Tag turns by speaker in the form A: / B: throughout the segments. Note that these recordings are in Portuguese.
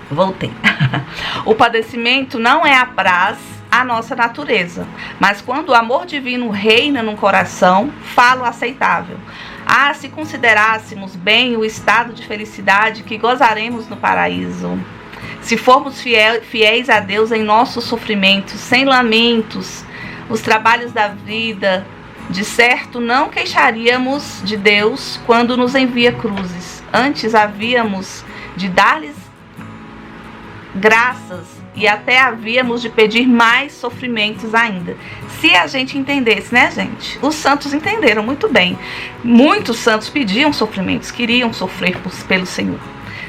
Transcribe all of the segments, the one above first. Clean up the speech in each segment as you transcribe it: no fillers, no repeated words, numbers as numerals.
A: Voltei. O padecimento não é apraz à nossa natureza, mas quando o amor divino reina no coração, falo aceitável. Ah, se considerássemos bem o estado de felicidade que gozaremos no paraíso. Se formos fiéis a Deus em nossos sofrimentos, sem lamentos, os trabalhos da vida, de certo não queixaríamos de Deus quando nos envia cruzes. Antes havíamos de dar-lhes graças e até havíamos de pedir mais sofrimentos ainda. Se a gente entendesse, né, gente? Os santos entenderam muito bem. Muitos santos pediam sofrimentos, queriam sofrer pelo Senhor,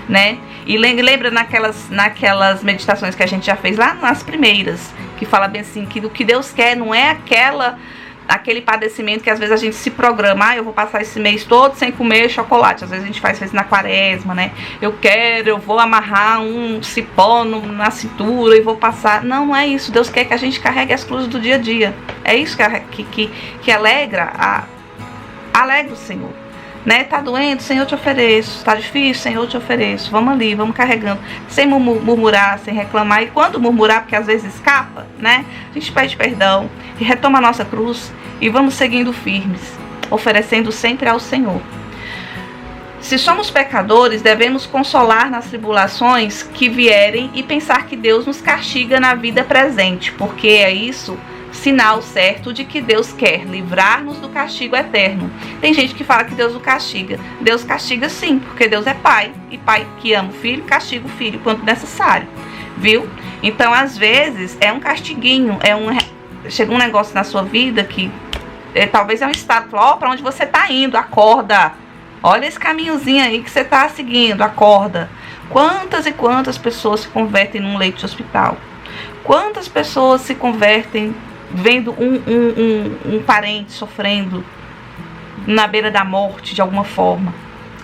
A: né? E lembra naquelas meditações que a gente já fez lá nas primeiras, que fala bem assim, que o que Deus quer não é aquele padecimento que às vezes a gente se programa, eu vou passar esse mês todo sem comer chocolate. Às vezes a gente faz isso na quaresma, né? Eu vou amarrar um cipó na cintura e vou passar. Não é isso. Deus quer que a gente carregue as cruzes do dia a dia. É isso que alegra o Senhor. Né? Tá doendo, Senhor, te ofereço. Tá difícil, Senhor, te ofereço. Vamos ali, vamos carregando, sem murmurar, sem reclamar. E quando murmurar, porque às vezes escapa, né? A gente pede perdão e retoma a nossa cruz e vamos seguindo firmes, oferecendo sempre ao Senhor. Se somos pecadores, devemos consolar nas tribulações que vierem e pensar que Deus nos castiga na vida presente, porque é isso sinal certo de que Deus quer livrar-nos do castigo eterno. Tem gente que fala que Deus o castiga. Deus castiga sim, porque Deus é pai. E pai que ama o filho, castiga o filho quando necessário. Viu? Então, às vezes, é um castiguinho. Chega um negócio na sua vida que talvez é um estado. Para onde você está indo? Acorda. Olha esse caminhozinho aí que você está seguindo. Acorda. Quantas e quantas pessoas se convertem num leito de hospital? Quantas pessoas se convertem vendo um parente sofrendo na beira da morte de alguma forma?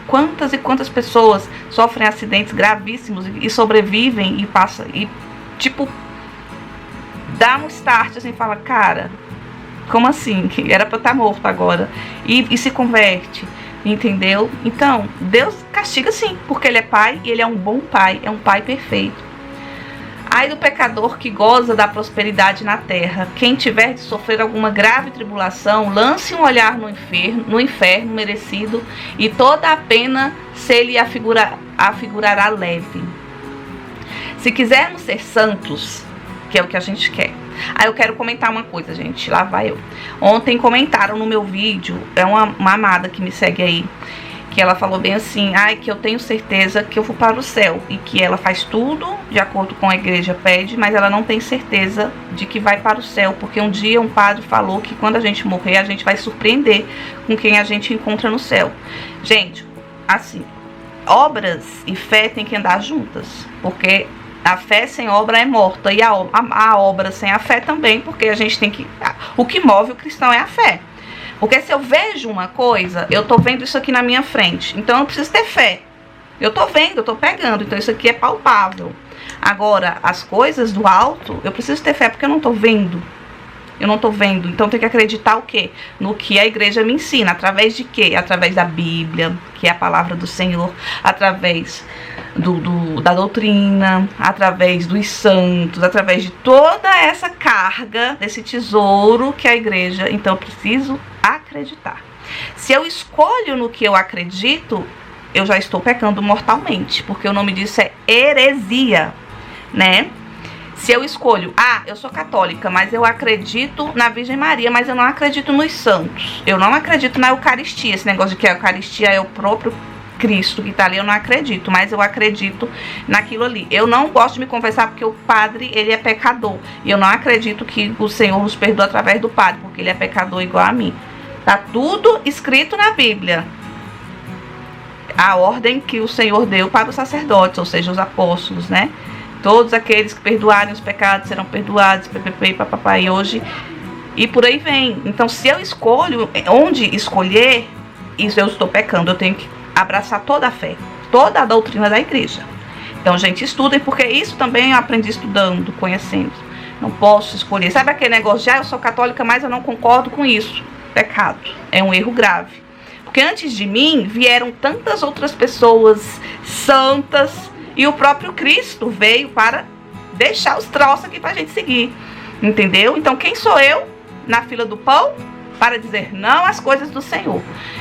A: Quantas e quantas pessoas sofrem acidentes gravíssimos e sobrevivem e dá um start assim, fala, cara, como assim? Era pra eu estar morto agora. E se converte, entendeu? Então, Deus castiga sim, porque Ele é pai e Ele é um bom pai, é um pai perfeito. Ai do pecador que goza da prosperidade na terra. Quem tiver de sofrer alguma grave tribulação, lance um olhar no inferno merecido, e toda a pena se lhe afigurará leve. Se quisermos ser santos, que é o que a gente quer. Aí eu quero comentar uma coisa, gente. Lá vai eu. Ontem comentaram no meu vídeo, é uma amada que me segue aí, que ela falou bem assim, que eu tenho certeza que eu vou para o céu, e que ela faz tudo de acordo com a igreja pede, mas ela não tem certeza de que vai para o céu, porque um dia um padre falou que quando a gente morrer, a gente vai surpreender com quem a gente encontra no céu. Gente, assim, obras e fé tem que andar juntas, porque a fé sem obra é morta, e a obra sem a fé também, porque a gente tem que... O que move o cristão é a fé. Porque se eu vejo uma coisa, eu tô vendo isso aqui na minha frente. Então eu preciso ter fé. Eu tô vendo, eu tô pegando. Então isso aqui é palpável. Agora, as coisas do alto, eu preciso ter fé porque eu não tô vendo. Eu não tô vendo. Então tem que acreditar o quê? No que a igreja me ensina. Através de quê? Através da Bíblia, que é a palavra do Senhor. Através da doutrina. Através dos santos. Através de toda essa carga, desse tesouro que é a igreja. Então eu preciso acreditar. Se eu escolho no que eu acredito, eu já estou pecando mortalmente, porque o nome disso é heresia, né? Se eu escolho, eu sou católica, mas eu acredito na Virgem Maria, mas eu não acredito nos santos, eu não acredito na Eucaristia, esse negócio de que a Eucaristia é o próprio Cristo que está ali, eu não acredito, mas eu acredito naquilo ali. Eu não gosto de me confessar porque o padre, ele é pecador, e eu não acredito que o Senhor nos perdoa através do padre, porque ele é pecador igual a mim. Tá tudo escrito na Bíblia. A ordem que o Senhor deu para os sacerdotes, ou seja, os apóstolos, né? Todos aqueles que perdoarem os pecados serão perdoados, papapá, e hoje, e por aí vem. Então, se eu escolho onde escolher, isso eu estou pecando. Eu tenho que abraçar toda a fé, toda a doutrina da igreja. Então, gente, estudem, porque isso também eu aprendi estudando, conhecendo. Não posso escolher. Sabe aquele negócio de, eu sou católica, mas eu não concordo com isso. Pecado. É um erro grave. Porque antes de mim, vieram tantas outras pessoas santas E o próprio Cristo veio para deixar os troços aqui pra gente seguir. Entendeu? Então quem sou eu na fila do pão para dizer não às coisas do Senhor?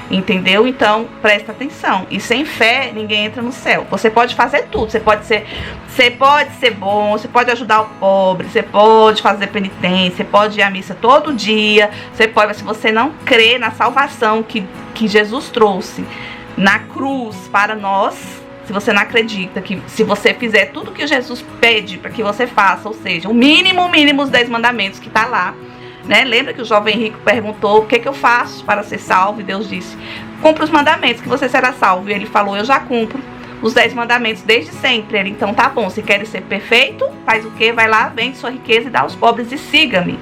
A: Entendeu? Então presta atenção. E sem fé ninguém entra no céu. Você pode fazer tudo. Você pode ser bom, você pode ajudar o pobre, você pode fazer penitência, você pode ir à missa todo dia, você pode, mas se você não crê na salvação que Jesus trouxe na cruz para nós, se você não acredita que se você fizer tudo que Jesus pede para que você faça, ou seja, o mínimo os 10 mandamentos que está lá, né? Lembra que o jovem rico perguntou o que eu faço para ser salvo? E Deus disse, cumpra os mandamentos que você será salvo. E ele falou, eu já cumpro os 10 mandamentos desde sempre. Ele, então tá bom, se quer ser perfeito, faz o quê? Vai lá, vende sua riqueza e dá aos pobres e siga-me.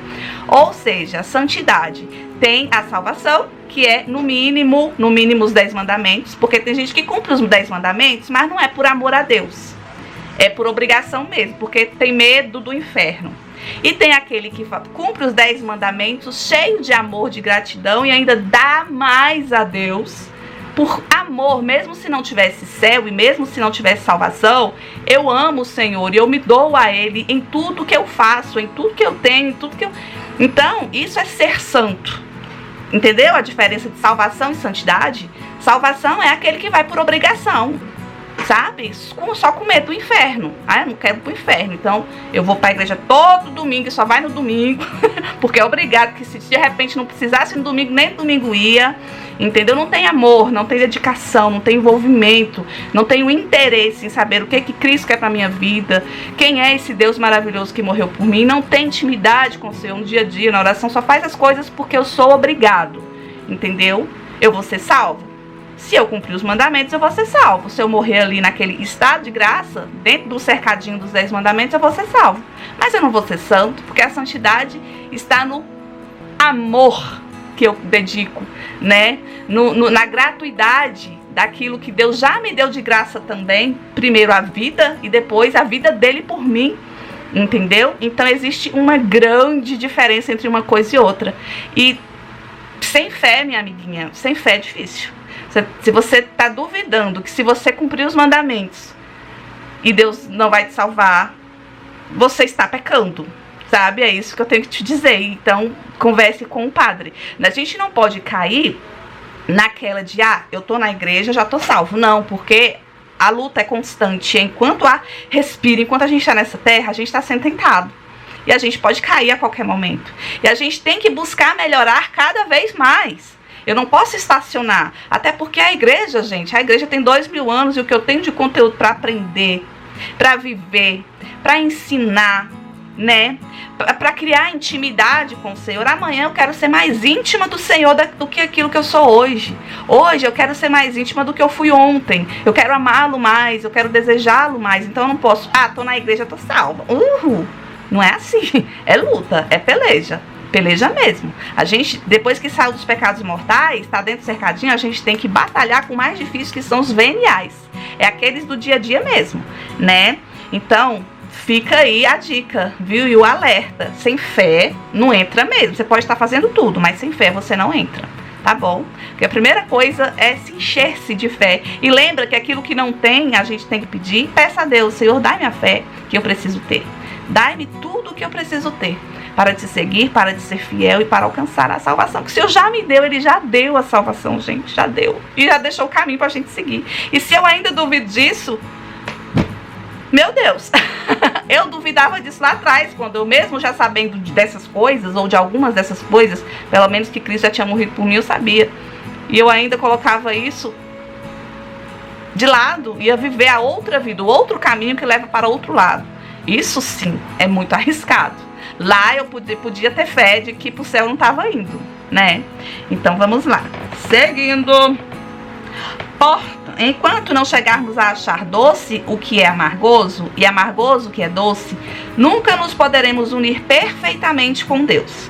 A: Ou seja, a santidade tem a salvação, que é no mínimo os 10 mandamentos, porque tem gente que cumpre os 10 mandamentos, mas não é por amor a Deus, é por obrigação mesmo, porque tem medo do inferno. E tem aquele que cumpre os 10 mandamentos cheio de amor, de gratidão, e ainda dá mais a Deus por amor, mesmo se não tivesse céu e mesmo se não tivesse salvação. Eu amo o Senhor e eu me dou a Ele em tudo que eu faço, em tudo que eu tenho, em tudo que eu... Então, isso é ser santo. Entendeu a diferença de salvação e santidade? Salvação é aquele que vai por obrigação, sabe? Só com medo do inferno. Ah, eu não quero ir pro inferno, então eu vou pra igreja todo domingo e só vai no domingo, porque é obrigado, que se de repente não precisasse no domingo, nem no domingo ia, entendeu? Não tem amor, não tem dedicação, não tem envolvimento, não tem o interesse em saber o que Cristo quer pra minha vida, quem é esse Deus maravilhoso que morreu por mim, não tem intimidade com o Senhor no dia a dia, na oração, só faz as coisas porque eu sou obrigado, entendeu? Eu vou ser salvo. Se eu cumprir os mandamentos, eu vou ser salvo. Se eu morrer ali naquele estado de graça, dentro do cercadinho dos 10 mandamentos, eu vou ser salvo. Mas eu não vou ser santo, porque a santidade está no amor que eu dedico, né? Na gratuidade daquilo que Deus já me deu de graça também. Primeiro a vida e depois a vida dele por mim. Entendeu? Então existe uma grande diferença entre uma coisa e outra. E sem fé, minha amiguinha, sem fé é difícil. Se você está duvidando que se você cumprir os mandamentos e Deus não vai te salvar, você está pecando, sabe? É isso que eu tenho que te dizer. Então, converse com o padre. A gente não pode cair naquela de, eu tô na igreja, já tô salvo. Não, porque a luta é constante. Enquanto há respiro, enquanto a gente está nessa terra, a gente está sendo tentado. E a gente pode cair a qualquer momento. E a gente tem que buscar melhorar cada vez mais. Eu não posso estacionar, até porque a igreja, gente, a igreja tem 2000 anos e o que eu tenho de conteúdo para aprender, para viver, para ensinar, né? Para criar intimidade com o Senhor. Amanhã eu quero ser mais íntima do Senhor do que aquilo que eu sou hoje. Hoje eu quero ser mais íntima do que eu fui ontem. Eu quero amá-lo mais, eu quero desejá-lo mais. Então eu não posso, tô na igreja, tô salva. Não é assim, é luta, é peleja. Peleja mesmo. A gente, depois que saiu dos pecados mortais, está dentro do cercadinho, a gente tem que batalhar com o mais difícil, que são os veniais. É aqueles do dia a dia mesmo, né? Então, fica aí a dica, viu? E o alerta. Sem fé, não entra mesmo. Você pode estar fazendo tudo, mas sem fé você não entra. Tá bom? Porque a primeira coisa é se encher-se de fé. E lembra que aquilo que não tem, a gente tem que pedir. Peça a Deus, Senhor, dai-me a fé que eu preciso ter. Dai-me tudo o que eu preciso ter para te seguir, para te ser fiel e para alcançar a salvação. Que o Senhor já me deu, Ele já deu a salvação, gente, já deu. E já deixou o caminho para a gente seguir. E se eu ainda duvido disso, meu Deus, eu duvidava disso lá atrás, quando eu mesmo já sabendo dessas coisas, ou de algumas dessas coisas, pelo menos que Cristo já tinha morrido por mim, eu sabia. E eu ainda colocava isso de lado, ia viver a outra vida, o outro caminho que leva para outro lado. Isso sim é muito arriscado. Lá eu podia ter fé de que pro céu não estava indo, né? Então vamos lá. Seguindo. Enquanto não chegarmos a achar doce o que é amargoso e amargoso o que é doce, nunca nos poderemos unir perfeitamente com Deus.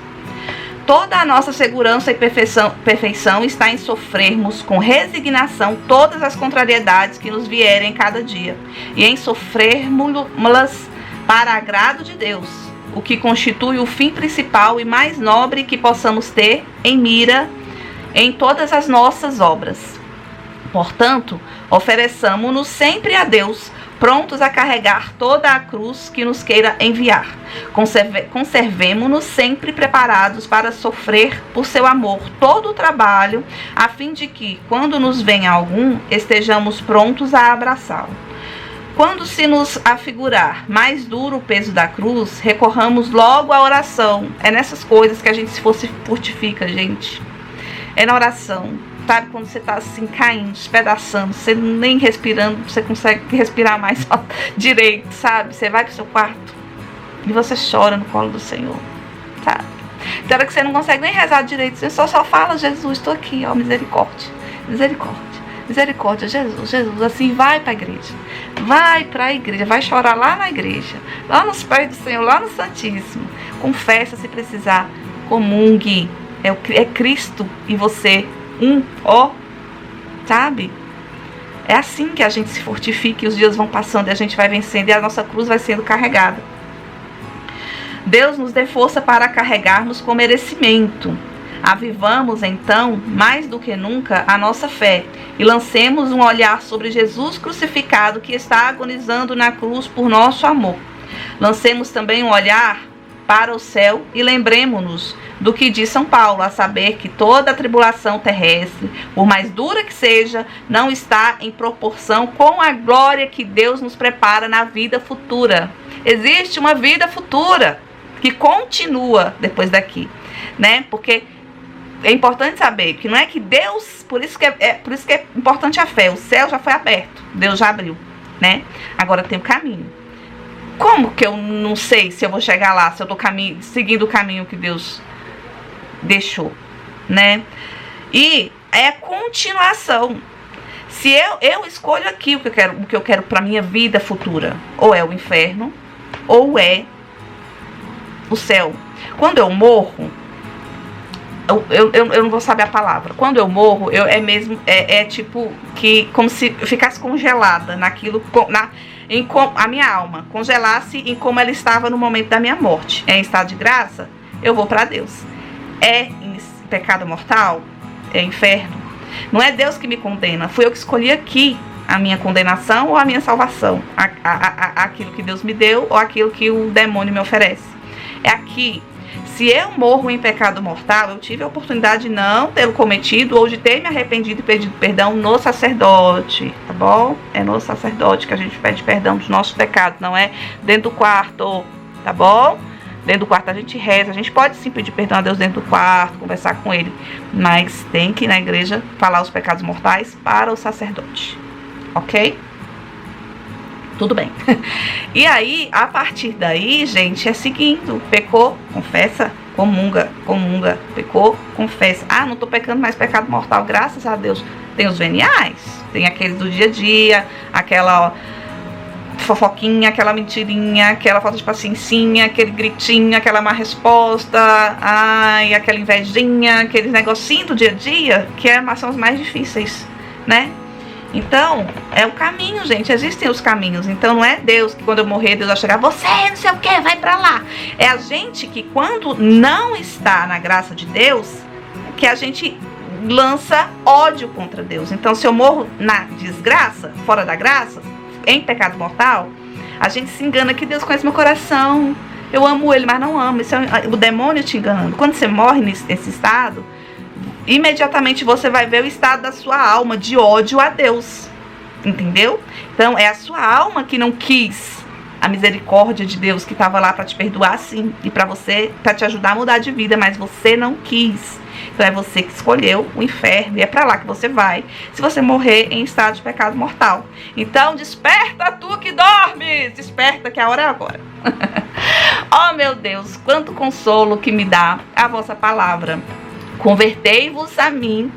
A: Toda a nossa segurança e perfeição está em sofrermos com resignação todas as contrariedades que nos vierem cada dia e em sofrermos-las para agrado de Deus, o que constitui o fim principal e mais nobre que possamos ter em mira em todas as nossas obras. Portanto, ofereçamo-nos sempre a Deus prontos a carregar toda a cruz que nos queira enviar. Conservemo-nos sempre preparados para sofrer por seu amor todo o trabalho, a fim de que, quando nos venha algum, estejamos prontos a abraçá-lo. Quando se nos afigurar mais duro o peso da cruz, recorramos logo à oração. É nessas coisas que a gente se fortifica, gente. É na oração. Sabe, quando você tá assim, caindo, despedaçando, você nem respirando, você consegue respirar mais direito, sabe? Você vai pro seu quarto e você chora no colo do Senhor, sabe? Tem hora que você não consegue nem rezar direito, você só fala: Jesus, estou aqui, ó, misericórdia, misericórdia, misericórdia, Jesus, Jesus. Assim, vai pra igreja, vai chorar lá na igreja, lá nos pés do Senhor, lá no Santíssimo. Confessa se precisar, comungue, é Cristo e você. Sabe? É assim que a gente se fortifica e os dias vão passando e a gente vai vencendo e a nossa cruz vai sendo carregada. Deus nos dê força para carregarmos com merecimento. Avivamos então, mais do que nunca, a nossa fé e lancemos um olhar sobre Jesus crucificado que está agonizando na cruz por nosso amor. Lancemos também um olhar para o céu e lembremos-nos do que diz São Paulo, a saber que toda a tribulação terrestre, por mais dura que seja, não está em proporção com a glória que Deus nos prepara na vida futura. Existe uma vida futura que continua depois daqui, né? Porque é importante saber que não é que Deus, por isso que é importante a fé. O céu já foi aberto, Deus já abriu, né? Agora tem o caminho. Como que eu não sei se eu vou chegar lá, se eu estou seguindo o caminho que Deus deixou, né? E é a continuação. Se eu escolho aqui o que eu quero para minha vida futura, ou é o inferno, ou é o céu. Quando eu morro, eu não vou saber a palavra. Quando eu morro, é tipo que como se eu ficasse congelada naquilo, a minha alma congelasse em como ela estava no momento da minha morte. É em estado de graça, eu vou para Deus. É em pecado mortal, é inferno. Não é Deus que me condena, fui eu que escolhi aqui a minha condenação ou a minha salvação, aquilo que Deus me deu ou aquilo que o demônio me oferece. É aqui. Se eu morro em pecado mortal, eu tive a oportunidade de não tê-lo cometido ou de ter me arrependido e pedido perdão no sacerdote, tá bom? É no sacerdote que a gente pede perdão dos nossos pecados, não é dentro do quarto, tá bom? Dentro do quarto a gente reza, a gente pode sim pedir perdão a Deus dentro do quarto, conversar com ele, mas tem que ir na igreja falar os pecados mortais para o sacerdote, ok? Tudo bem. E aí, a partir daí, gente, é seguindo. Pecou, confessa, comunga, pecou, confessa. Ah, não tô pecando mais pecado mortal, graças a Deus. Tem os veniais, tem aqueles do dia a dia, aquela fofoquinha, aquela mentirinha, aquela falta de paciencinha, aquele gritinho, aquela má resposta, ai, aquela invejinha, aqueles negocinhos do dia a dia, que são os mais difíceis, né? Então, é o caminho, gente. Existem os caminhos. Então, não é Deus que quando eu morrer, Deus vai chegar, você não sei o que, vai pra lá. É a gente que quando não está na graça de Deus, que a gente lança ódio contra Deus. Então, se eu morro na desgraça, fora da graça, em pecado mortal, a gente se engana que Deus conhece meu coração. Eu amo Ele, mas não amo. Isso é o demônio te enganando. Quando você morre nesse estado, imediatamente você vai ver o estado da sua alma de ódio a Deus, entendeu? Então é a sua alma que não quis a misericórdia de Deus, que estava lá para te perdoar sim, e para te ajudar a mudar de vida, mas você não quis. Então é você que escolheu o inferno e é para lá que você vai se você morrer em estado de pecado mortal. Então desperta tu que dormes, desperta que a hora é agora. Oh meu Deus, quanto consolo que me dá a vossa palavra. Convertei-vos a mim,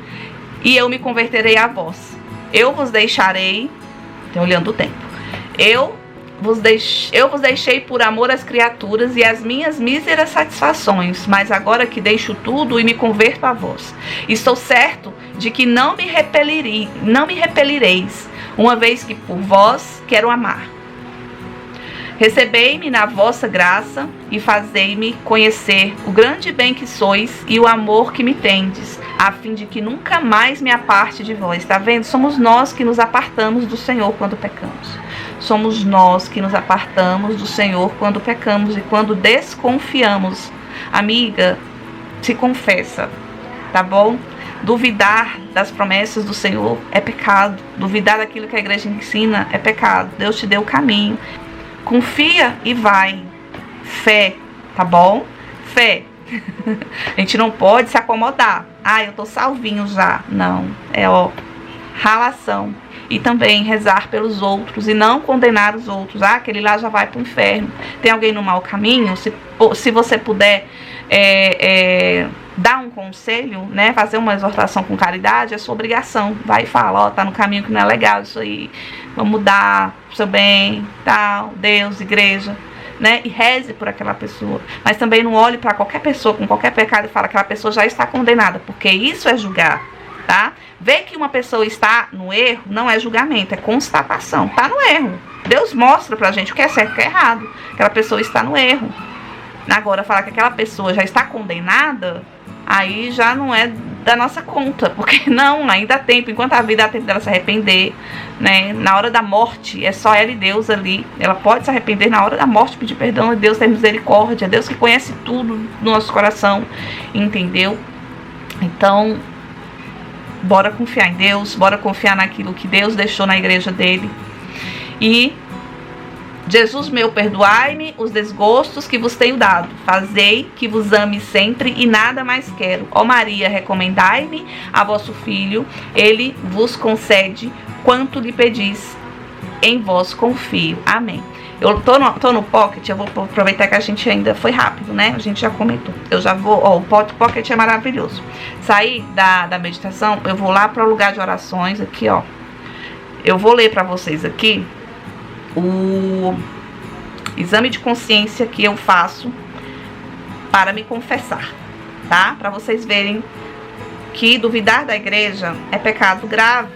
A: e eu me converterei a vós. Eu vos deixarei, olhando o tempo, eu vos deixei por amor às criaturas e às minhas míseras satisfações, mas agora que deixo tudo e me converto a vós, estou certo de que não me repelireis, uma vez que por vós quero amar. Recebei-me na vossa graça e fazei-me conhecer o grande bem que sois e o amor que me tendes, a fim de que nunca mais me aparte de vós. Tá vendo? Somos nós que nos apartamos do Senhor quando pecamos. Somos nós que nos apartamos do Senhor quando pecamos e quando desconfiamos. Amiga, se confessa, tá bom? Duvidar das promessas do Senhor é pecado. Duvidar daquilo que a igreja ensina é pecado. Deus te deu o caminho. Confia e vai. Fé, tá bom? Fé. A gente não pode se acomodar. Eu tô salvinho já. Não, ralação. E também rezar pelos outros e não condenar os outros. Aquele lá já vai pro inferno. Tem alguém no mau caminho? Se você puder dar um conselho, né, fazer uma exortação com caridade, é sua obrigação. Vai e fala, tá no caminho que não é legal isso aí. Vamos mudar pro seu bem, tal, Deus, igreja. Né, e reze por aquela pessoa, mas também não olhe para qualquer pessoa com qualquer pecado e fala que aquela pessoa já está condenada, porque isso é julgar, tá? Ver que uma pessoa está no erro não é julgamento, é constatação, tá no erro. Deus mostra pra gente o que é certo e o que é errado, aquela pessoa está no erro. Agora, falar que aquela pessoa já está condenada, aí já não é da nossa conta, porque não, ainda há tempo, enquanto a vida há tempo dela se arrepender, né? Na hora da morte, é só ela e Deus ali. Ela pode se arrepender na hora da morte, pedir perdão, e Deus tem misericórdia, Deus que conhece tudo no nosso coração, entendeu? Então, bora confiar em Deus, bora confiar naquilo que Deus deixou na igreja dele. E Jesus meu, perdoai-me os desgostos que vos tenho dado. Fazei que vos ame sempre e nada mais quero. Ó Maria, recomendai-me a vosso Filho. Ele vos concede quanto lhe pedis. Em vós confio. Amém. Eu tô no Pocket, eu vou aproveitar que a gente ainda foi rápido, né? A gente já comentou. Eu já vou, o Pocket é maravilhoso. Saí da meditação, eu vou lá para o lugar de orações aqui, ó. Eu vou ler para vocês aqui o exame de consciência que eu faço para me confessar, tá? Para vocês verem que duvidar da igreja é pecado grave.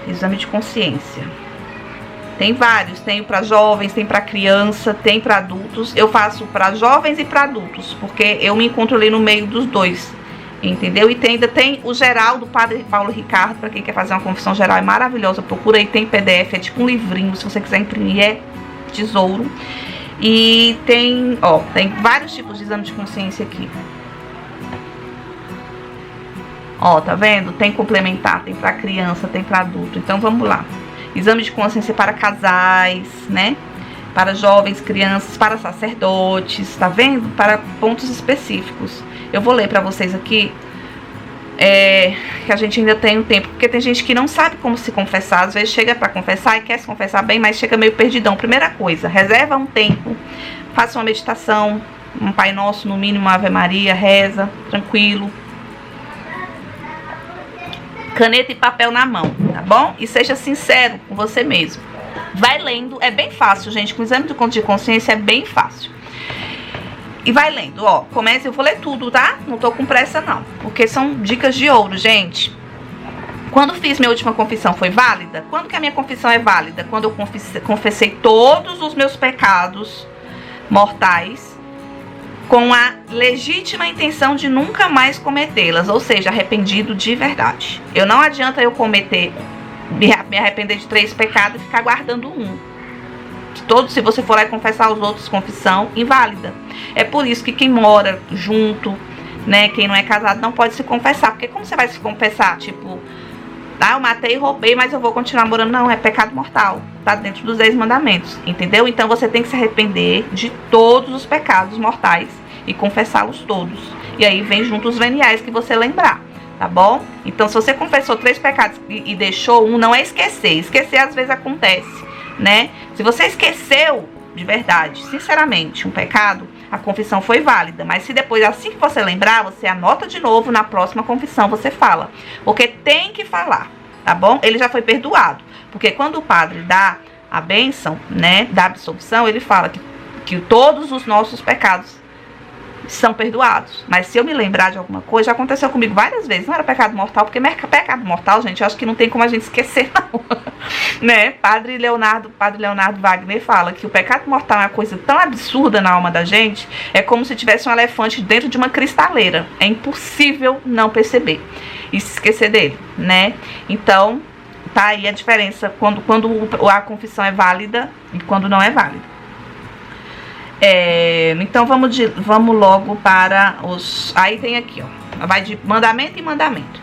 A: Exame de consciência. Tem vários, tem para jovens, tem para criança, tem para adultos. Eu faço para jovens e para adultos, porque eu me encontro ali no meio dos dois. Entendeu? E ainda tem o geral do Padre Paulo Ricardo, para quem quer fazer uma confissão geral, é maravilhosa, procura aí, tem PDF, é tipo um livrinho, se você quiser imprimir, é tesouro. E tem vários tipos de exame de consciência aqui. Tá vendo? Tem complementar, tem para criança, tem para adulto. Então vamos lá. Exame de consciência para casais, né? Para jovens, crianças, para sacerdotes, tá vendo? Para pontos específicos. Eu vou ler para vocês aqui, que a gente ainda tem um tempo, porque tem gente que não sabe como se confessar, às vezes chega para confessar e quer se confessar bem, mas chega meio perdidão. Primeira coisa, reserva um tempo, faça uma meditação, um Pai Nosso, no mínimo uma Ave Maria, reza, tranquilo. Caneta e papel na mão, tá bom? E seja sincero com você mesmo. Vai lendo, é bem fácil, gente, com o exame de consciência é bem fácil. E vai lendo, comece, eu vou ler tudo, tá? Não tô com pressa não, porque são dicas de ouro, gente. Quando fiz minha última confissão, foi válida? Quando que a minha confissão é válida? Quando eu confessei todos os meus pecados mortais com a legítima intenção de nunca mais cometê-las, ou seja, arrependido de verdade. Não adianta eu me arrepender de 3 pecados e ficar guardando um. Se você for lá e confessar os outros, confissão inválida. É por isso que quem mora junto, né, quem não é casado, não pode se confessar. Porque como você vai se confessar? Tipo, eu matei e roubei, mas eu vou continuar morando. Não, é pecado mortal. Tá dentro dos 10 mandamentos, entendeu? Então você tem que se arrepender de todos os pecados mortais e confessá-los todos. E aí vem junto os veniais que você lembrar, tá bom? Então se você confessou 3 pecados e deixou um, não é esquecer. Esquecer às vezes acontece, né? Se você esqueceu de verdade, sinceramente, um pecado, a confissão foi válida. Mas se depois, assim que você lembrar, você anota de novo, na próxima confissão você fala. Porque tem que falar, tá bom? Ele já foi perdoado. Porque quando o padre dá a bênção, né, da absolvição, ele fala que todos os nossos pecados são perdoados. Mas se eu me lembrar de alguma coisa, já aconteceu comigo várias vezes. Não era pecado mortal, porque pecado mortal, gente, eu acho que não tem como a gente esquecer, não. né? Padre Leonardo Wagner fala que o pecado mortal é uma coisa tão absurda na alma da gente, é como se tivesse um elefante dentro de uma cristaleira. É impossível não perceber e se esquecer dele, né? Então, tá aí a diferença quando a confissão é válida e quando não é válida. Então vamos logo para os... Aí tem aqui, ó, vai de mandamento em mandamento.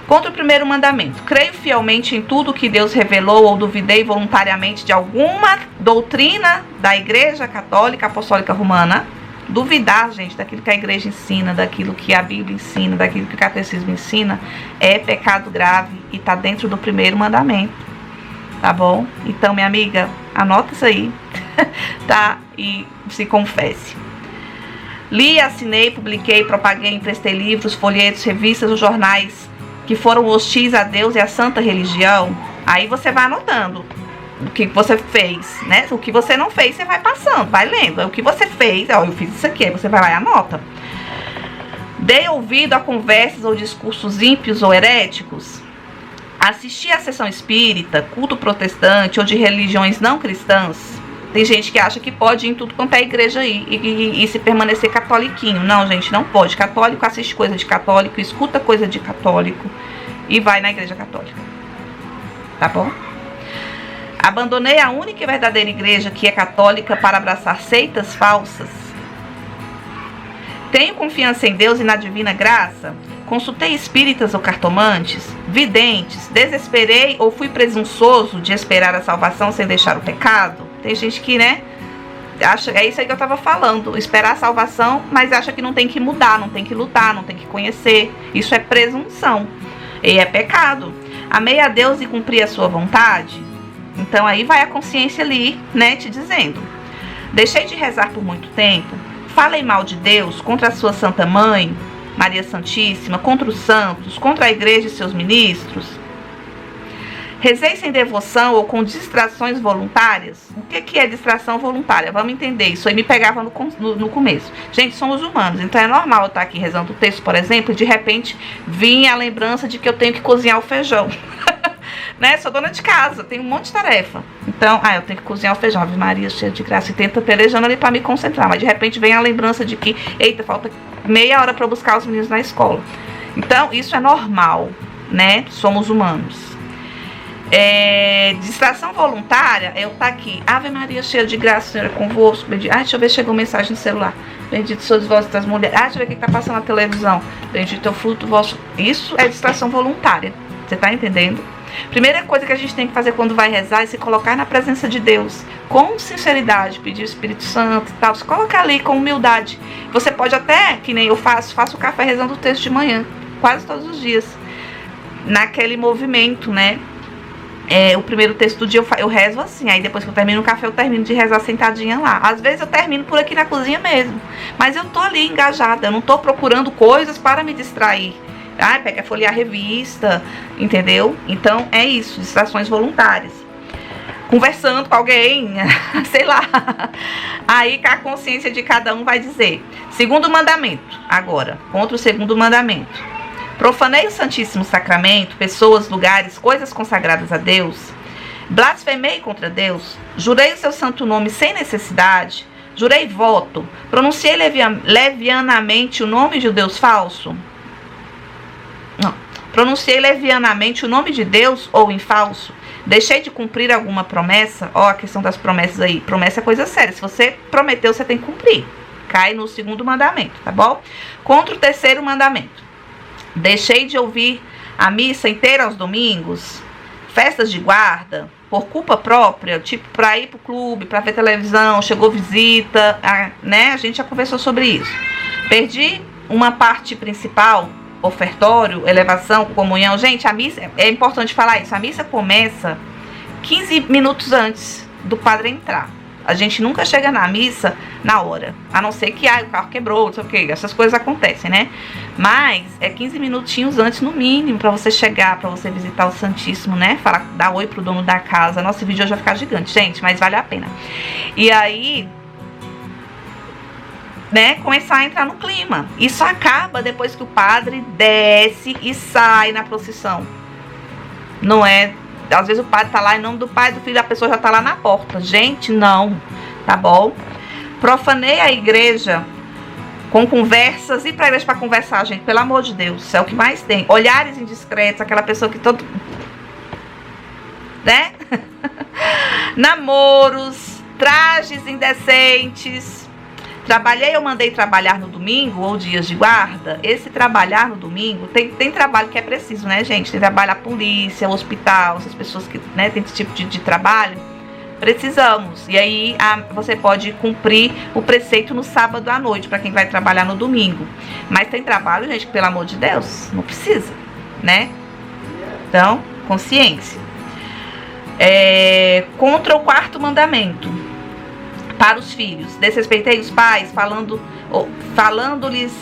A: Contra o primeiro mandamento: creio fielmente em tudo que Deus revelou ou duvidei voluntariamente de alguma doutrina da Igreja Católica Apostólica Romana. Duvidar, gente, daquilo que a igreja ensina, daquilo que a Bíblia ensina, daquilo que o catecismo ensina, é pecado grave e está dentro do primeiro mandamento, tá bom? Então, minha amiga, anota isso aí, tá? E se confesse. Li, assinei, publiquei, propaguei, emprestei livros, folhetos, revistas ou jornais que foram hostis a Deus e a santa religião. Aí você vai anotando o que você fez, né? O que você não fez, você vai passando, vai lendo. O que você fez, ó, eu fiz isso aqui, aí você vai lá e anota. Dei ouvido a conversas ou discursos ímpios ou heréticos. Assisti à sessão espírita, culto protestante ou de religiões não cristãs. Tem gente que acha que pode ir em tudo quanto é igreja aí e se permanecer catoliquinho. Não, gente, não pode. Católico assiste coisa de católico, escuta coisa de católico e vai na igreja católica. Tá bom? Abandonei a única e verdadeira igreja que é católica para abraçar seitas falsas. Tenho confiança em Deus e na divina graça. Consultei espíritas ou cartomantes, videntes, desesperei ou fui presunçoso de esperar a salvação sem deixar o pecado. Tem gente que, né, acha, é isso aí que eu tava falando, esperar a salvação, mas acha que não tem que mudar, não tem que lutar, não tem que conhecer. Isso é presunção e é pecado. Amei a Deus e cumpri a sua vontade. Então aí vai a consciência ali, né, te dizendo. Deixei de rezar por muito tempo. Falei mal de Deus contra a sua Santa Mãe, Maria Santíssima, contra os santos, contra a igreja e seus ministros. Rezei sem devoção ou com distrações voluntárias. O que é distração voluntária? Vamos entender. Isso aí me pegava no começo. Gente, somos humanos, então é normal eu estar aqui rezando o texto, por exemplo, e de repente vinha a lembrança de que eu tenho que cozinhar o feijão. Né? Sou dona de casa, tenho um monte de tarefa. Então, eu tenho que cozinhar o feijão. Ave Maria, cheia de graça. E tenta pelejando ali pra me concentrar. Mas de repente vem a lembrança de que, eita, falta meia hora pra buscar os meninos na escola. Então, isso é normal, né? Somos humanos. Distração voluntária é eu estar aqui. Ave Maria, cheia de graça, Senhor é convosco. Deixa eu ver, chegou mensagem no celular. Bendito sois vós das mulheres. Deixa eu ver o que tá passando na televisão. Bendito é o fruto vosso. Isso é distração voluntária. Você tá entendendo? Primeira coisa que a gente tem que fazer quando vai rezar é se colocar na presença de Deus com sinceridade, pedir o Espírito Santo e tal, se colocar ali com humildade. Você pode até, que nem eu faço o café rezando o texto de manhã, quase todos os dias, naquele movimento, né? O primeiro texto do dia eu rezo assim, aí depois que eu termino o café eu termino de rezar sentadinha lá. Às vezes eu termino por aqui na cozinha mesmo, mas eu tô ali engajada, eu não tô procurando coisas para me distrair. Pega folhear a revista, entendeu? Então é isso, distrações voluntárias. Conversando com alguém, sei lá. Aí que a consciência de cada um vai dizer. Segundo mandamento, agora, contra o segundo mandamento. Profanei o Santíssimo Sacramento, pessoas, lugares, coisas consagradas a Deus. Blasfemei contra Deus. Jurei o seu santo nome sem necessidade. Jurei voto. Pronunciei levianamente o nome de Deus falso. Pronunciei levianamente o nome de Deus ou em falso. Deixei de cumprir alguma promessa. A questão das promessas aí. Promessa é coisa séria. Se você prometeu, você tem que cumprir. Cai no segundo mandamento, tá bom? Contra o terceiro mandamento. Deixei de ouvir a missa inteira aos domingos. Festas de guarda. Por culpa própria. Tipo, pra ir pro clube, pra ver televisão. Chegou visita, né? A gente já conversou sobre isso. Perdi uma parte principal, ofertório, elevação, comunhão. Gente, a missa, é importante falar isso, a missa começa 15 minutos antes do padre entrar. A gente nunca chega na missa na hora, a não ser que o carro quebrou, não sei o que, essas coisas acontecem, né? Mas é 15 minutinhos antes no mínimo pra você chegar, pra você visitar o Santíssimo, né? Falar, dar oi pro dono da casa. Nossa, esse vídeo hoje vai ficar gigante, gente, mas vale a pena. E aí, né, começar a entrar no clima. Isso acaba depois que o padre desce e sai na procissão. Não é às vezes o padre tá lá em nome do Pai, do Filho, a pessoa já tá lá na porta. Gente, não, tá bom? Profanei a igreja com conversas, e pra igreja pra conversar, gente, pelo amor de Deus, é o que mais tem. Olhares indiscretos, aquela pessoa que todo... né? Namoros, trajes indecentes. Trabalhei ou mandei trabalhar no domingo ou dias de guarda. Esse trabalhar no domingo, tem trabalho que é preciso, né, gente? Tem trabalho a polícia, o hospital, essas pessoas que, né, tem esse tipo de trabalho. Precisamos. E aí você pode cumprir o preceito no sábado à noite, para quem vai trabalhar no domingo. Mas tem trabalho, gente, que, pelo amor de Deus, não precisa, né? Então, consciência. Contra o 4º mandamento para os filhos: desrespeitei os pais, falando-lhes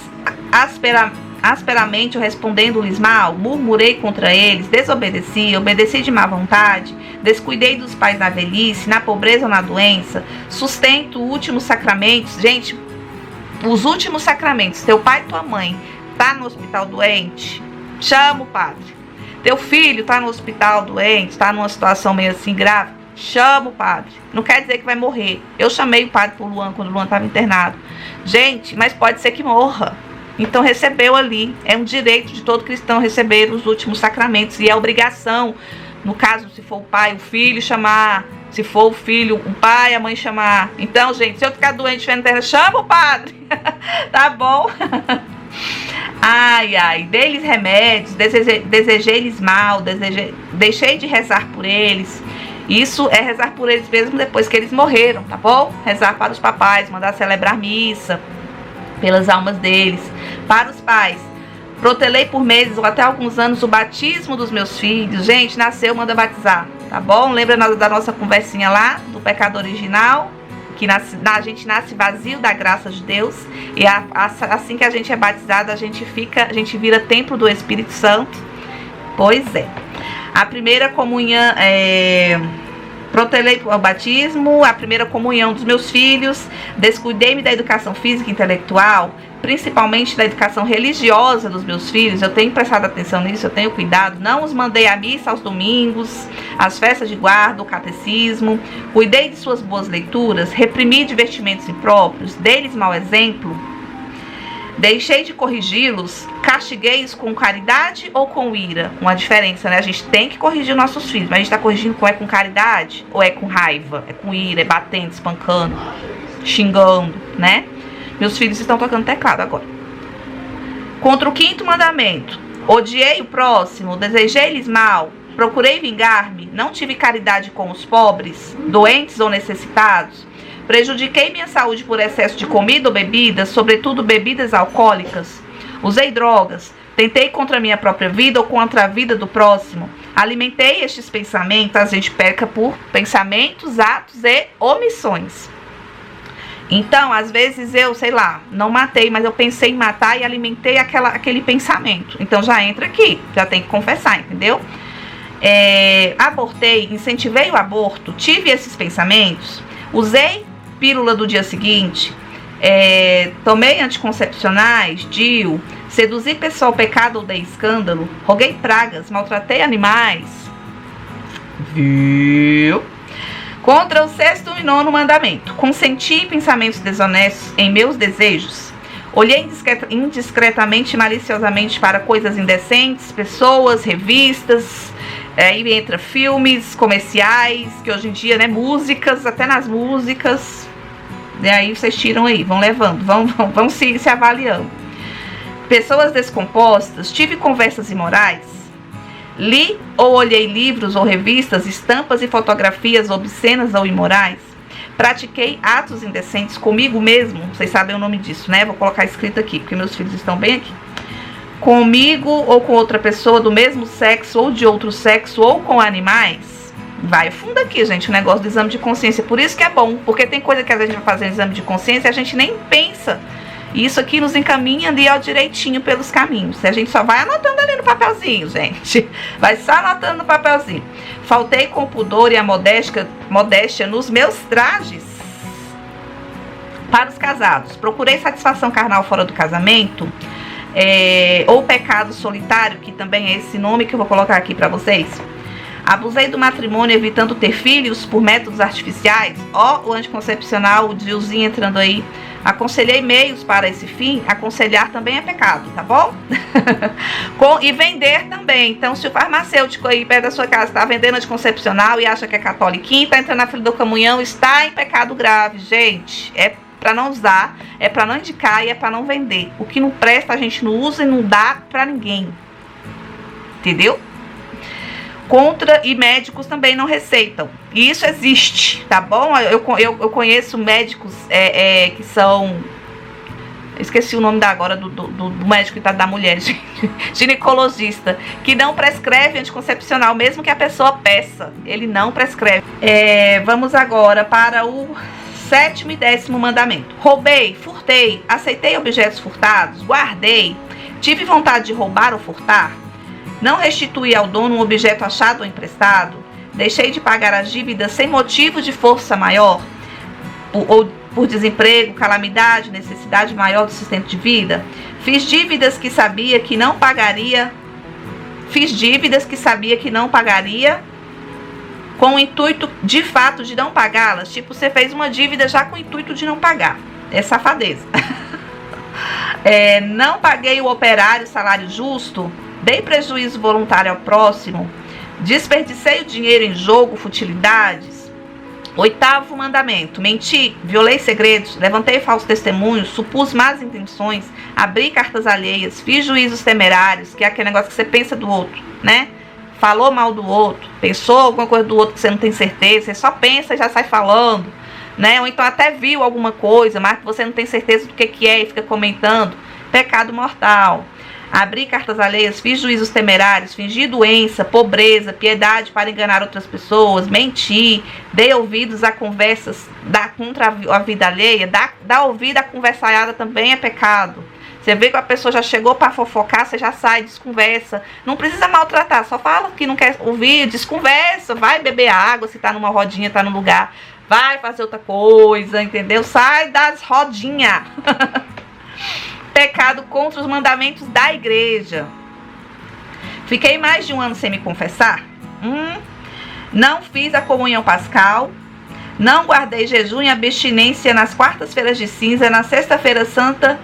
A: asperamente ou respondendo-lhes mal, murmurei contra eles, desobedeci, obedeci de má vontade, descuidei dos pais na velhice, na pobreza ou na doença, sustento últimos sacramentos. Gente, os últimos sacramentos. Teu pai e tua mãe tá no hospital doente, chama o padre. Teu filho tá no hospital doente, tá numa situação meio assim grave, chama o padre. Não quer dizer que vai morrer. Eu chamei o padre pro Luan quando o Luan estava internado. Gente, mas pode ser que morra. Então recebeu ali. É um direito de todo cristão receber os últimos sacramentos. E é obrigação, no caso, se for o pai, o filho chamar. Se for o filho, o pai, a mãe chamar. Então, gente, se eu ficar doente, estiver na terra, chama o padre. Tá bom? Ai, dei-lhes remédios, desejei-lhes mal, deixei de rezar por eles. Isso é rezar por eles mesmo depois que eles morreram, tá bom? Rezar para os papais, mandar celebrar missa pelas almas deles. Para os pais, protelei por meses ou até alguns anos o batismo dos meus filhos. Gente, nasceu, manda batizar, tá bom? Lembra da nossa conversinha lá, do pecado original? Que a gente nasce vazio da graça de Deus, e assim que a gente é batizado, a gente vira templo do Espírito Santo. Pois é. A primeira comunhão, protelei o batismo, a primeira comunhão dos meus filhos, descuidei-me da educação física e intelectual, principalmente da educação religiosa dos meus filhos. Eu tenho prestado atenção nisso, eu tenho cuidado. Não os mandei à missa aos domingos, às festas de guarda, o catecismo. Cuidei de suas boas leituras, reprimi divertimentos impróprios, dei-lhes mau exemplo. Deixei de corrigi-los, castiguei-os com caridade ou com ira? Uma diferença, né? A gente tem que corrigir nossos filhos, mas a gente tá corrigindo com caridade ou é com raiva? É com ira, é batendo, espancando, xingando, né? Meus filhos estão tocando teclado agora. Contra o 5º mandamento: odiei o próximo, desejei-lhes mal, procurei vingar-me, não tive caridade com os pobres, doentes ou necessitados, prejudiquei minha saúde por excesso de comida ou bebidas, sobretudo bebidas alcoólicas, usei drogas, tentei contra a minha própria vida ou contra a vida do próximo, alimentei estes pensamentos. A gente peca por pensamentos, atos e omissões. Então, às vezes eu, sei lá, não matei, mas eu pensei em matar e alimentei aquele pensamento. Então já entra aqui, já tem que confessar, entendeu? Abortei, incentivei o aborto, tive esses pensamentos, usei pílula do dia seguinte, tomei anticoncepcionais, DIU, seduzi pessoa ao pecado ou dei escândalo, roguei pragas, maltratei animais. Viu? Contra o 6º e 9º mandamento: consenti em pensamentos desonestos em meus desejos, olhei indiscretamente e maliciosamente para coisas indecentes, pessoas, revistas, aí entra filmes, comerciais, que hoje em dia, né, músicas, até nas músicas, e aí vocês tiram aí, vão levando, vão se avaliando. Pessoas descompostas, tive conversas imorais, li ou olhei livros ou revistas, estampas e fotografias obscenas ou imorais, pratiquei atos indecentes comigo mesmo, vocês sabem o nome disso, né? Vou colocar escrito aqui, porque meus filhos estão bem aqui. Comigo ou com outra pessoa do mesmo sexo ou de outro sexo ou com animais. Vai fundo aqui, gente, o negócio do exame de consciência. Por isso que é bom, porque tem coisa que a gente vai fazer no exame de consciência e a gente nem pensa. E isso aqui nos encaminha ali ao direitinho pelos caminhos. A gente só vai anotando ali no papelzinho, gente. Vai só anotando no papelzinho. Faltei com o pudor e a modéstia nos meus trajes. Para os casados, procurei satisfação carnal fora do casamento, ou pecado solitário, que também é esse nome que eu vou colocar aqui para vocês. Abusei do matrimônio evitando ter filhos por métodos artificiais. Ó, o anticoncepcional, o Diozinho entrando aí. Aconselhei meios para esse fim. Aconselhar também é pecado, tá bom? E vender também. Então, se o farmacêutico aí perto da sua casa está vendendo anticoncepcional e acha que é catoliquinho, está entrando na fila do caminhão, está em pecado grave, gente. É para não usar, é para não indicar e é para não vender. O que não presta a gente não usa e não dá para ninguém. Entendeu? E médicos também não receitam. E isso existe, tá bom? Eu conheço médicos que são... Esqueci o nome agora do médico da mulher, gente. Ginecologista, que não prescreve anticoncepcional, mesmo que a pessoa peça. Ele não prescreve. Vamos agora para o 7º e 10º mandamento. Roubei, furtei, aceitei objetos furtados, guardei, tive vontade de roubar ou furtar, não restituí ao dono um objeto achado ou emprestado, deixei de pagar as dívidas sem motivo de força maior, ou por desemprego, calamidade, necessidade maior do sustento de vida, fiz dívidas que sabia que não pagaria, com o intuito de fato de não pagá-las. Tipo, você fez uma dívida já com o intuito de não pagar. É safadeza. Não paguei o operário salário justo, dei prejuízo voluntário ao próximo, desperdicei o dinheiro em jogo, futilidades. 8º mandamento. Menti, violei segredos, levantei falsos testemunhos, supus más intenções, abri cartas alheias, fiz juízos temerários, que é aquele negócio que você pensa do outro, né? Falou mal do outro, pensou alguma coisa do outro que você não tem certeza, você só pensa e já sai falando, né? Ou então até viu alguma coisa, mas você não tem certeza do que é e fica comentando. Pecado mortal. Abri cartas alheias, fiz juízos temerários, fingi doença, pobreza, piedade para enganar outras pessoas, menti, dei ouvidos a conversas contra a vida alheia. Dar ouvido à conversaiada também é pecado. Você vê que a pessoa já chegou para fofocar, você já sai, desconversa. Não precisa maltratar, só fala que não quer ouvir, desconversa, vai beber água se tá numa rodinha, tá num lugar, vai fazer outra coisa, entendeu? Sai das rodinhas. Pecado contra os mandamentos da igreja. Fiquei mais de 1 ano sem me confessar. Não fiz a comunhão pascal. Não guardei jejum e abstinência nas quartas-feiras de cinza, na sexta-feira santa,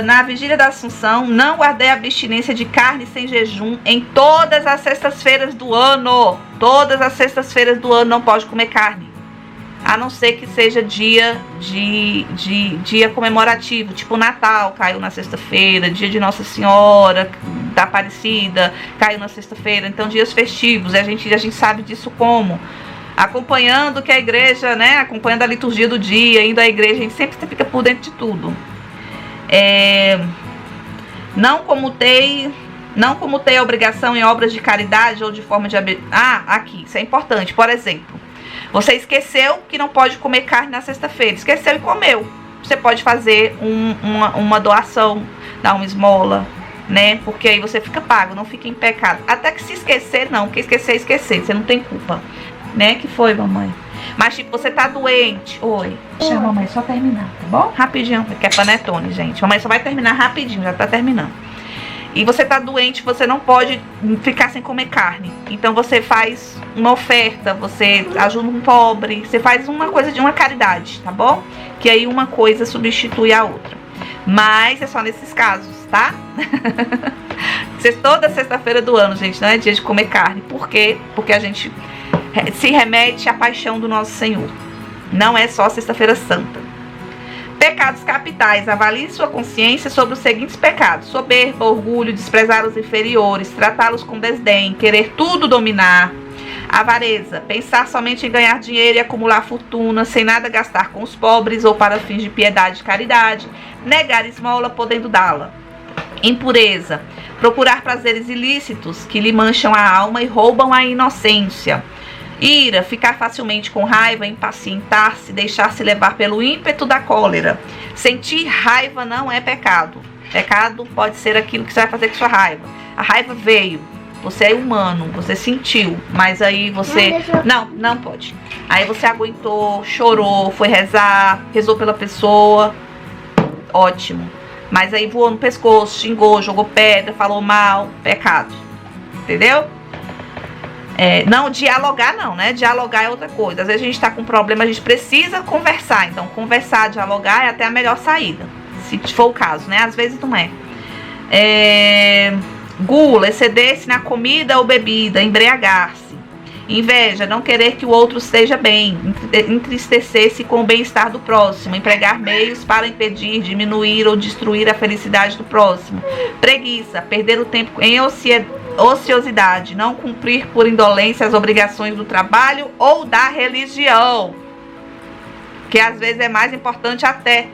A: na vigília da Assunção. Não guardei abstinência de carne sem jejum em todas as sextas-feiras do ano. Todas as sextas-feiras do ano não pode comer carne. A não ser que seja dia comemorativo, tipo Natal, caiu na sexta-feira, dia de Nossa Senhora da Aparecida, caiu na sexta-feira. Então, dias festivos, a gente sabe disso como? Acompanhando que a igreja, né, acompanhando a liturgia do dia, indo à igreja, a gente sempre fica por dentro de tudo. Não comutei a obrigação em obras de caridade ou de forma de... aqui, isso é importante, por exemplo. Você esqueceu que não pode comer carne na sexta-feira. Esqueceu e comeu. Você pode fazer uma doação, dar uma esmola, né? Porque aí você fica pago, não fica em pecado. Até que se esquecer, não. Porque esquecer é esquecer. Você não tem culpa. Né? Que foi, mamãe? Mas, tipo, você tá doente. Oi. Deixa a mamãe só terminar, tá bom? Rapidinho. Que é panetone, gente. Mamãe só vai terminar rapidinho. Já tá terminando. E você tá doente, você não pode ficar sem comer carne. Então você faz uma oferta, você ajuda um pobre, você faz uma coisa de uma caridade, tá bom? Que aí uma coisa substitui a outra. Mas é só nesses casos, tá? Toda sexta-feira do ano, gente, não é dia de comer carne. Por quê? Porque a gente se remete à paixão do nosso Senhor. Não é só sexta-feira santa. Pecados capitais. Avalie sua consciência sobre os seguintes pecados: soberba, orgulho, desprezar os inferiores, tratá-los com desdém, querer tudo dominar. Avareza, pensar somente em ganhar dinheiro e acumular fortuna, sem nada gastar com os pobres ou para fins de piedade e caridade. Negar esmola, podendo dá-la. Impureza, procurar prazeres ilícitos que lhe mancham a alma e roubam a inocência. Ira, ficar facilmente com raiva, impacientar-se, deixar-se levar pelo ímpeto da cólera. Sentir raiva não é pecado. Pecado pode ser aquilo que você vai fazer com sua raiva. A raiva veio, você é humano, você sentiu, mas aí você... Não pode. Aí você aguentou, chorou, foi rezar, rezou pela pessoa, ótimo. Mas aí voou no pescoço, xingou, jogou pedra, falou mal, pecado. Entendeu? Não, dialogar não, né? Dialogar é outra coisa. Às vezes a gente tá com problema, a gente precisa conversar. Então, conversar, dialogar é até a melhor saída, se for o caso, né? Às vezes não é. Gula, exceder-se na comida ou bebida, embriagar-se. Inveja, não querer que o outro esteja bem, entristecer-se com o bem-estar do próximo, empregar meios para impedir, diminuir ou destruir a felicidade do próximo. Preguiça, perder o tempo em ociosidade, não cumprir por indolência as obrigações do trabalho ou da religião, que às vezes é mais importante até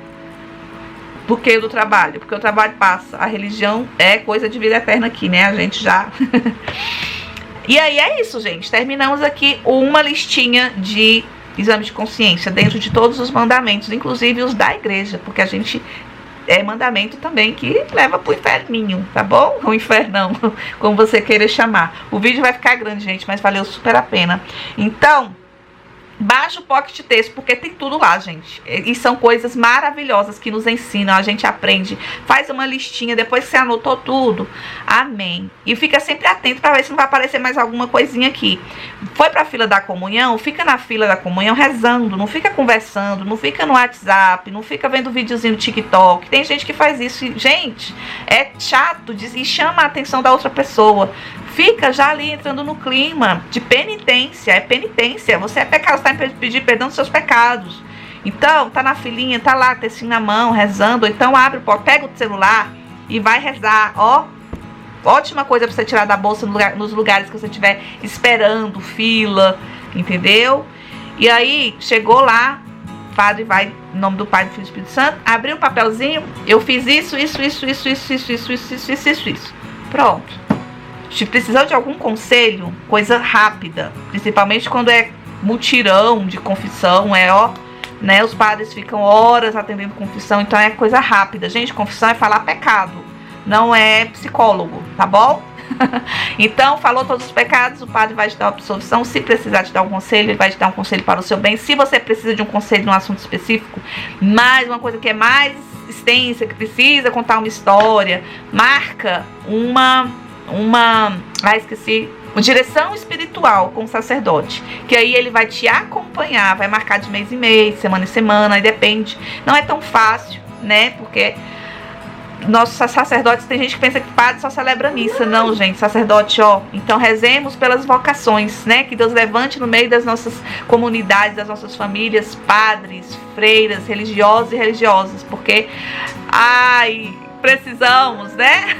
A: do que o do trabalho, porque o trabalho passa, a religião é coisa de vida eterna aqui, né? A gente já... E aí é isso, gente. Terminamos aqui uma listinha de exames de consciência dentro de todos os mandamentos, inclusive os da igreja, porque a gente é mandamento também que leva pro inferninho, tá bom? O infernão, como você queira chamar. O vídeo vai ficar grande, gente, mas valeu super a pena. Então, baixa o Pocket Texto, porque tem tudo lá, gente. E são coisas maravilhosas que nos ensinam, a gente aprende. Faz uma listinha, depois que você anotou tudo. Amém. E fica sempre atento para ver se não vai aparecer mais alguma coisinha aqui. Foi pra fila da comunhão? Fica na fila da comunhão rezando, não fica conversando, não fica no WhatsApp, não fica vendo videozinho no TikTok. Tem gente que faz isso e, gente, é chato e chama a atenção da outra pessoa. Fica já ali entrando no clima de penitência. É penitência. Você é pecado, você está em pedir perdão dos seus pecados. Então, tá na filinha, tá lá, textinho na mão, rezando. Ou então abre o pó, pega o celular e vai rezar. Ó, ótima coisa pra você tirar da bolsa nos lugares que você estiver esperando, fila, entendeu? E aí, chegou lá, o padre vai, em nome do Pai, do Filho e do Espírito Santo, abriu um papelzinho, eu fiz isso. Pronto. Se precisar de algum conselho, coisa rápida, principalmente quando é mutirão de confissão, né, os padres ficam horas atendendo confissão, então é coisa rápida. Gente, confissão é falar pecado, não é psicólogo, tá bom? Então, falou todos os pecados, o padre vai te dar uma absolvição. Se precisar te dar um conselho, ele vai te dar um conselho para o seu bem. Se você precisa de um conselho num assunto específico, mais uma coisa que é mais extensa, que precisa contar uma história, marca uma direção espiritual com o sacerdote, que aí ele vai te acompanhar, vai marcar de mês em mês, semana em semana, aí depende. Não é tão fácil, né? Porque nossos sacerdotes, tem gente que pensa que padre só celebra missa. Não, gente, sacerdote, então rezemos pelas vocações, né? Que Deus levante no meio das nossas comunidades, das nossas famílias, padres, freiras, religiosos e religiosas, porque precisamos, né?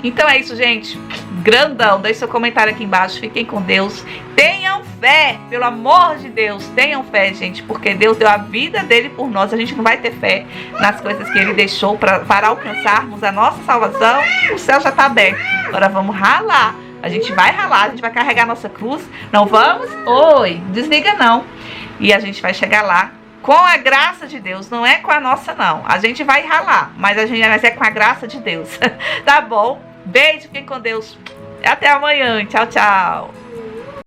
A: Então é isso, gente. Grandão. Deixe seu comentário aqui embaixo. Fiquem com Deus. Tenham fé. Pelo amor de Deus. Tenham fé, gente. Porque Deus deu a vida dele por nós. A gente não vai ter fé nas coisas que ele deixou para alcançarmos a nossa salvação. O céu já está aberto. Agora vamos ralar. A gente vai ralar. A gente vai carregar a nossa cruz. Não vamos? Oi. Desliga não. E a gente vai chegar lá. Com a graça de Deus, não é com a nossa não. A gente vai ralar, mas é com a graça de Deus. Tá bom? Beijo, fiquem com Deus. Até amanhã. Tchau, tchau.